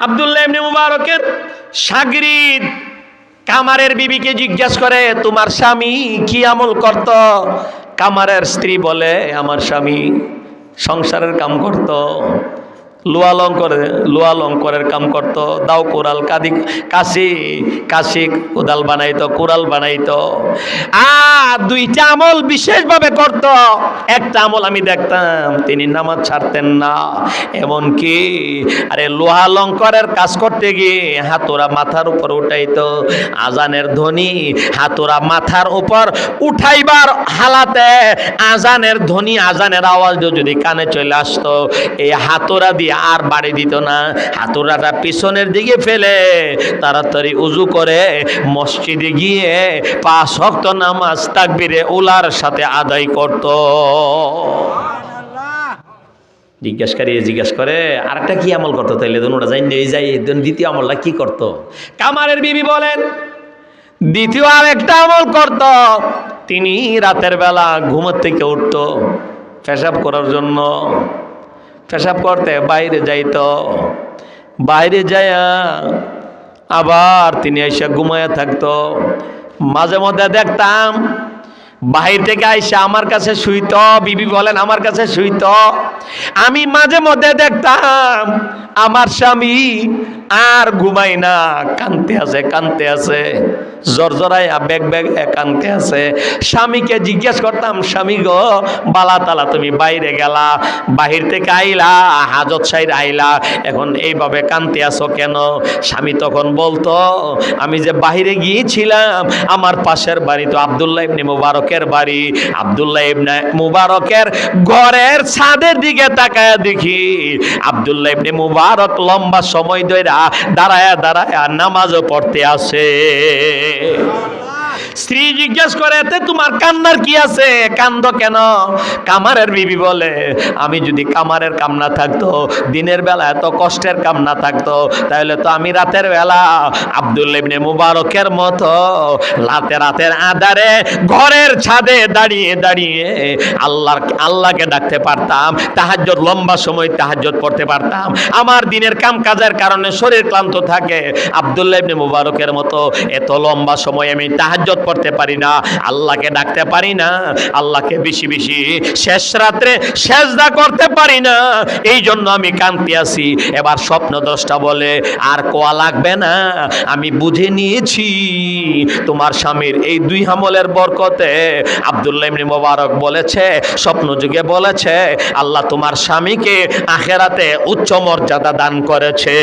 আব্দুল্লাহ ইবনে মুবারকের শাগরিদ কামারের বিবিকে জিজ্ঞেস করে, তোমার স্বামী কি আমল করত? কামারের স্ত্রী বলে, আমার স্বামী সংসারের কাম করত, লোয়া লঙ্করের কাম করত, দাও কোরাল কাশি কোদাল বানাইতো, কোরাল বানাইতো। আর দুইটা আমল বিশেষভাবে করত। একটা আমল আমি দেখতাম, তিনি নামাজ ছাড়তেন না। এমনকি লোহা লঙ্করের কাজ করতে গিয়ে হাতুড়া মাথার উপর উঠাইতো। আজানের ধ্বনি হাতুড়া মাথার উপর উঠাইবার হালাতে আজানের ধ্বনি, আজানের আওয়াজ যদি কানে চলে আসতো, এই হাতুড়া দিয়ে আর বাড়ি দিত না। হাতুড়াটা পিছনের দিকে ফেলে তাড়াতাড়ি উজু করে মসজিদে গিয়ে 5 ওয়াক্ত নামাজ তাকবীরে উলার সাথে আদায় করত। জিজ্ঞেস করে আরেকটা কি আমল করতো? তাইলে দুটোটা জানি যাই, দ্বিতীয় আমলটা কি করত? কামারের বিবি বলেন, দ্বিতীয় আরেকটা আমল করত। তিনি রাতের বেলা ঘুমের থেকে উঠত পেশাব করার জন্য। পেশাব করতে বাইরে যাইতো, বাইরে যায়া আবার তিনি এসে ঘুমায়া থাকতো। মাঝে মধ্যে দেখতাম বাহির থেকে আইসা আমার কাছে শুইত। বিবি বলেন, আমার কাছে শুইত। আমি মাঝে মধ্যে দেখতাম আমার স্বামী আর ঘুমাই না, কানতে আছে জরজরায় বেগ কানতে আছে। স্বামীকে জিজ্ঞেস করতাম, স্বামী গো বালা তালা তুমি বাইরে গেলা, বাহির থেকে আইলা, হাজত সাইর আইলা, এখন এইভাবে কানতে আছো কেন? স্বামী তখন বলতো, আমি যে বাহিরে গিয়েছিলাম, আমার পাশের বাড়ি তো আব্দুল্লাহ ইবনে মুবারকের বাড়ি। আব্দুল্লাহ ইবনে মুবারকের ঘরের ছাদের দিকে তাকায়া দেখি আব্দুল্লাহ ইবনে মুবারক লম্বা সময় ধরে দাঁড়ায়া নামাজও পড়তে আসে। স্ত্রী জিজ্ঞেস করে, এতে তোমার কান্নার কি আছে? কান্দ কেন? কামারের বিবি বলে, আমি যদি কামারের কাম না থাকতো, দিনের বেলা এত কষ্টের কাম না থাকতো, তাহলে তো আমি রাতের বেলা আব্দুল্লাহ ইবনে মুবারকের মতো রাতের আঁধারে ঘরের ছাদে দাঁড়িয়ে আল্লাহকে ডাকতে পারতাম, তাহাজ্জুদ লম্বা সময় তাহাজ্জুদ পড়তে পারতাম। আমার দিনের কাম কাজের কারণে শরীর ক্লান্ত থাকে, আব্দুল্লাহ ইবনে মুবারকের মতো এত লম্বা সময় আমি তাহাজ্জুদ পড়তে পারি না, আল্লাহকে ডাকতে পারি না, আল্লাহকে বেশি শেষ রাত্রে সেজদা করতে পারি না, এই জন্য আমি কাঁদতে আছি। এবার স্বপ্নদ্রষ্টা বলে, আর কোয়া লাগবে না, আমি বুঝে নিয়েছি তোমার স্বামীর এই 2 আমলের বরকতে। আব্দুল্লাহ ইবনে মুবারক বলেছে, স্বপ্ন যুগে বলেছে, আল্লাহ তোমার স্বামীকে আখিরাতে উচ্চ মর্যাদা দান করেছে।